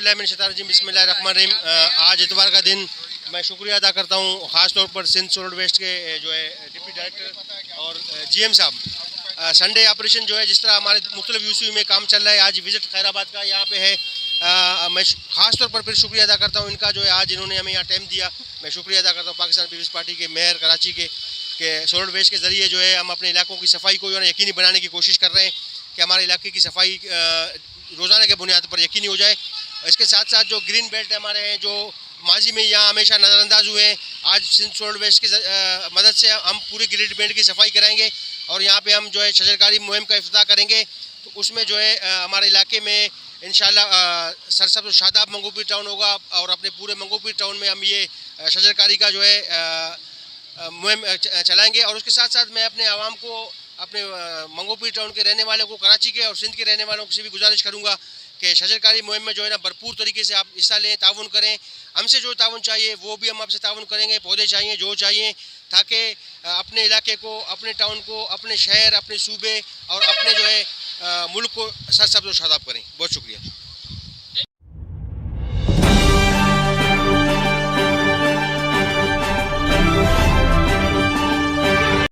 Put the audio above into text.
औज़ुबिल्लाहिमिनश्शैतानिर्रजीम बिस्मिल्लाहिर्रहमानिर्रहीम। आज इतवार का दिन मैं शुक्रिया अदा करता हूँ ख़ास तौर पर सिंध सॉलिड वेस्ट के जो है डिप्टी डायरेक्टर और जीएम साहब। संडे ऑपरेशन जो है जिस तरह हमारे मुख्तलिफ यूसी में काम चल रहा है, आज विज़िट खैराबाद का यहाँ पे है। मैं ख़ास तौर पर फिर शुक्रिया अदा करता हूँ इनका, जो है आज इन्होंने हमें यहाँ टाइम दिया। मैं शुक्रिया अदा करता हूँ पाकिस्तान पीपल्स पार्टी के मेयर कराची के सॉलिड वेस्ट के ज़रिए जो है हम अपने इलाकों की सफाई को जो है यकीनी बनाने की कोशिश कर रहे हैं कि हमारे इलाके की सफाई रोज़ाना के बुनियाद पर यकीनी हो जाए। इसके साथ साथ जो ग्रीन बेल्ट हमारे हैं, जो माजी में यहाँ हमेशा नज़रअंदाज हुए हैं, आज सिंध सॉलिड वेस्ट की मदद से हम पूरी ग्रीन बेल्ट की सफाई कराएंगे और यहाँ पे हम जो है शजरकारी मुहिम का इफ्तिताह करेंगे। तो उसमें जो है हमारे इलाके में इंशाल्लाह सरसब्ज़ शादाब मंगोपीर टाउन होगा और अपने पूरे मंगोपीर टाउन में हम ये शजरकारी का जो है मुहिम चलाएँगे। और उसके साथ साथ मैं अपने आवाम को, अपने मंगोपीर टाउन के रहने वालों को, कराची के और सिंध के रहने वालों से भी गुजारिश करूँगा कि शजरकारी मुहिम में जो है ना भरपूर तरीके से आप हिस्सा लें, ताउन करें। हमसे जो ताउन चाहिए वो भी हम आपसे ताउन करेंगे, पौधे चाहिए जो चाहिए, ताकि अपने इलाके को, अपने टाउन को, अपने शहर, अपने सूबे और अपने जो है मुल्क को सरसब्ज़ शादाब करें। बहुत शुक्रिया।